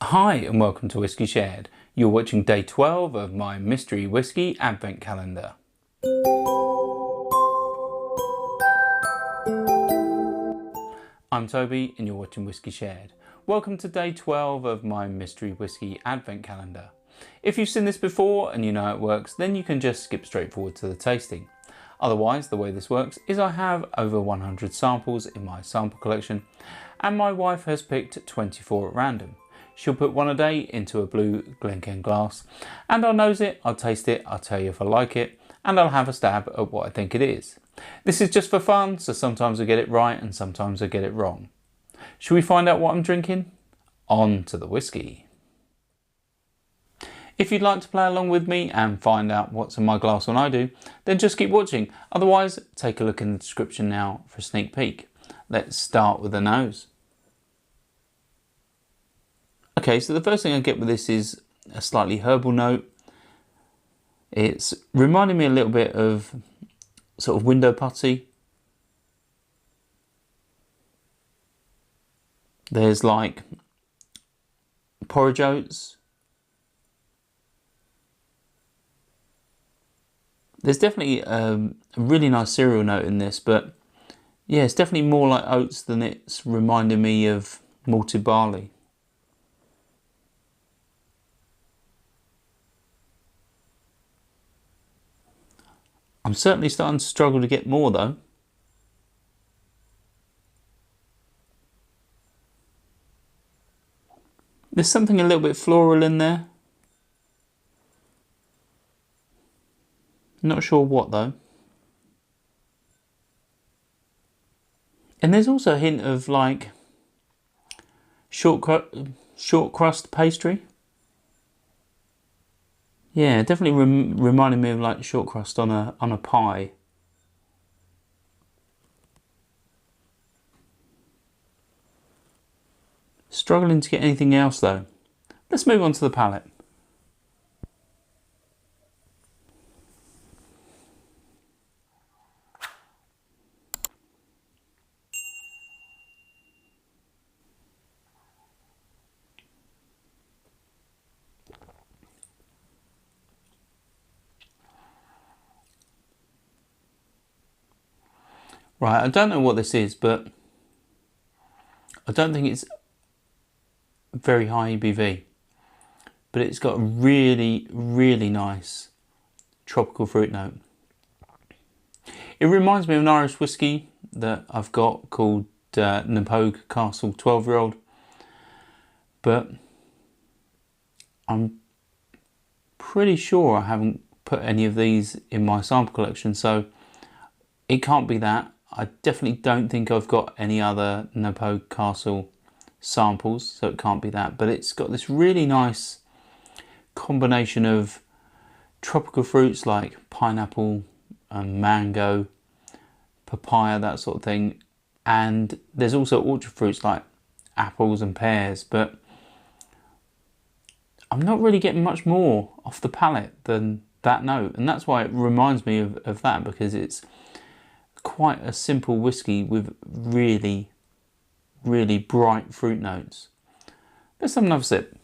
Hi and welcome to Whiskey Shared. You're watching day 12 of my mystery whiskey advent calendar. I'm Toby and you're watching Whiskey Shared. Welcome to day 12 of my mystery whiskey advent calendar. If you've seen this before and you know how it works, then you can just skip straight forward to the tasting. Otherwise, the way this works is I have over 100 samples in my sample collection and my wife has picked 24 at random. She'll put one a day into a blue Glencairn glass and I'll nose it, I'll taste it, I'll tell you if I like it, and I'll have a stab at what I think it is. This is just for fun, so sometimes I get it right and sometimes I get it wrong. Should we find out what I'm drinking? On to the whiskey. If you'd like to play along with me and find out what's in my glass when I do, then just keep watching. Otherwise, take a look in the description now for a sneak peek. Let's start with the nose. Okay, so the first thing I get with this is a slightly herbal note. It's reminding me a little bit of sort of window putty. There's like porridge oats. There's definitely a really nice cereal note in this, but yeah, it's definitely more like oats than it's reminding me of malted barley. I'm certainly starting to struggle to get more though. There's something a little bit floral in there. Not sure what though. And there's also a hint of like short crust pastry. Yeah, definitely reminding me of like short crust on a pie. Struggling to get anything else though. Let's move on to the palate. Right, I don't know what this is, but I don't think it's very high ABV. But it's got a really, really nice tropical fruit note. It reminds me of an Irish whiskey that I've got called Napogue Castle 12-year-old. But I'm pretty sure I haven't put any of these in my sample collection, so it can't be that. I definitely don't think I've got any other Napogue Castle samples, so it can't be that. But it's got this really nice combination of tropical fruits like pineapple and mango, papaya, that sort of thing. And there's also orchard fruits like apples and pears, but I'm not really getting much more off the palate than that note. And that's why it reminds me of that, because it's quite a simple whiskey with really, really bright fruit notes. Let's have another sip.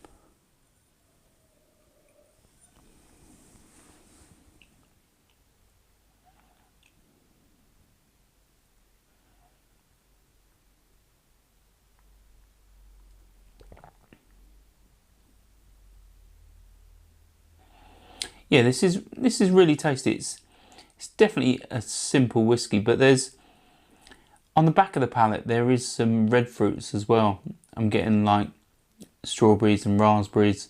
Yeah, this is really tasty. It's definitely a simple whiskey, but there's, on the back of the palate, there is some red fruits as well. I'm getting like strawberries and raspberries,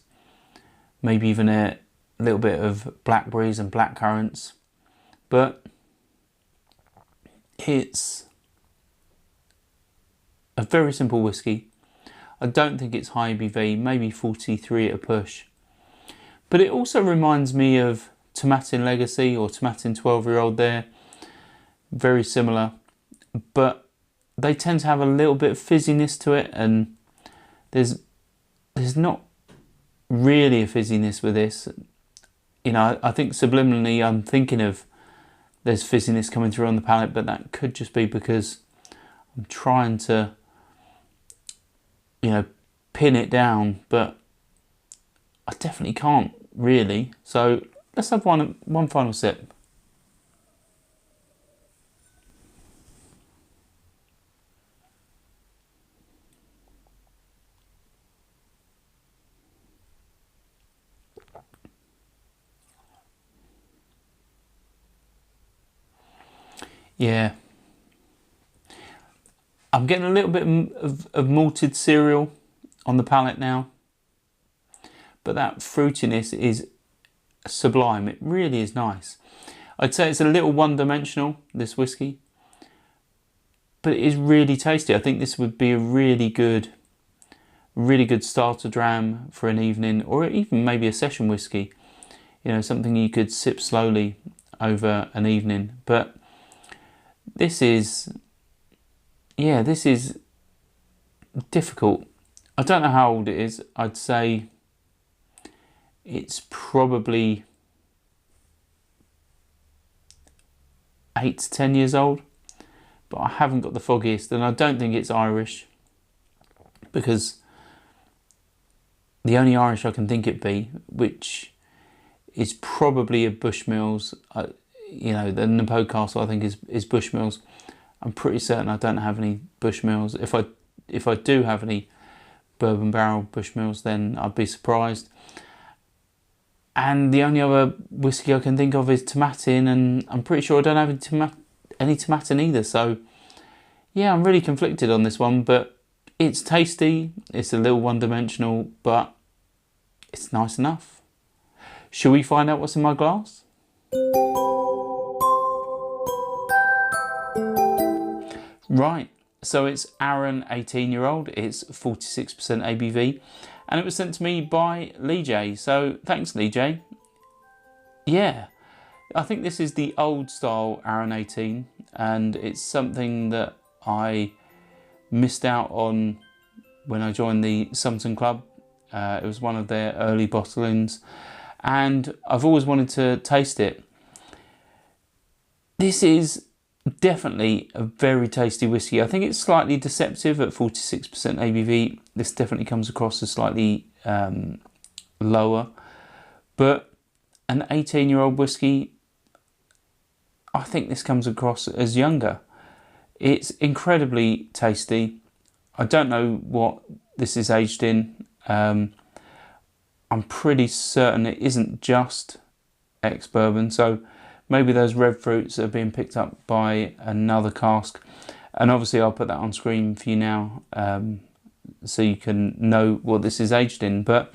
maybe even a little bit of blackberries and blackcurrants. But it's a very simple whiskey. I don't think it's high ABV, maybe 43 at a push. But it also reminds me of Tomatin Legacy or Tomatin 12-year-old there. Very similar, but they tend to have a little bit of fizziness to it, and there's not really a fizziness with this. You know, I think subliminally I'm thinking of there's fizziness coming through on the palate, but that could just be because I'm trying to, you know, pin it down, but I definitely can't really. So let's have one final sip. Yeah, I'm getting a little bit of malted cereal on the palate now, but that fruitiness is sublime. It really is nice. I'd say it's a little one-dimensional, this whiskey, but it is really tasty. I think this would be a really good starter dram for an evening, or even maybe a session whiskey. You know, something you could sip slowly over an evening. But this is difficult. I don't know how old it is. I'd say it's probably 8 to 10 years old, but I haven't got the foggiest, and I don't think it's Irish, because the only Irish I can think it be, which is probably a Bushmills, you know, the Napo Castle I think is Bushmills. I'm pretty certain I don't have any Bushmills. If I do have any bourbon barrel Bushmills, then I'd be surprised. And the only other whiskey I can think of is Tomatin, and I'm pretty sure I don't have any Tomatin either. So yeah, I'm really conflicted on this one, but it's tasty. It's a little one-dimensional, but it's nice enough. Shall we find out what's in my glass? Right, so it's Arran 18-year-old. It's 46% ABV, and it was sent to me by Leejay. So thanks, Leejay. Yeah, I think this is the old style Arran 18, and it's something that I missed out on when I joined the Somerton Club. It was one of their early bottlings, and I've always wanted to taste it. This is definitely a very tasty whiskey. I think it's slightly deceptive at 46% ABV. This definitely comes across as slightly lower, but an 18-year-old whiskey, I think this comes across as younger. It's incredibly tasty. I don't know what this is aged in. I'm pretty certain it isn't just ex-bourbon, so maybe those red fruits are being picked up by another cask. And obviously I'll put that on screen for you now, so you can know what this is aged in. But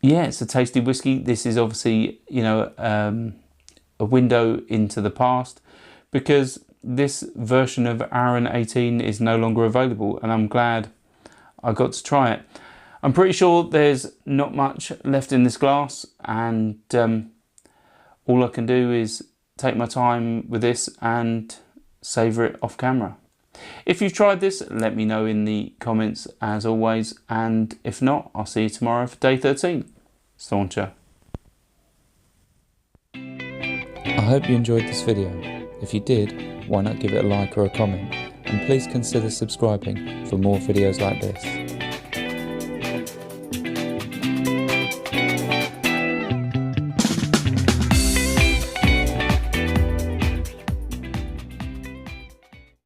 yeah, it's a tasty whiskey. This is obviously, you know, a window into the past, because this version of Arran 18 is no longer available, and I'm glad I got to try it. I'm pretty sure there's not much left in this glass, and all I can do is take my time with this and savour it off camera. If you've tried this, let me know in the comments as always, and if not, I'll see you tomorrow for day 13. Stauncher. I hope you enjoyed this video. If you did, why not give it a like or a comment, and please consider subscribing for more videos like this.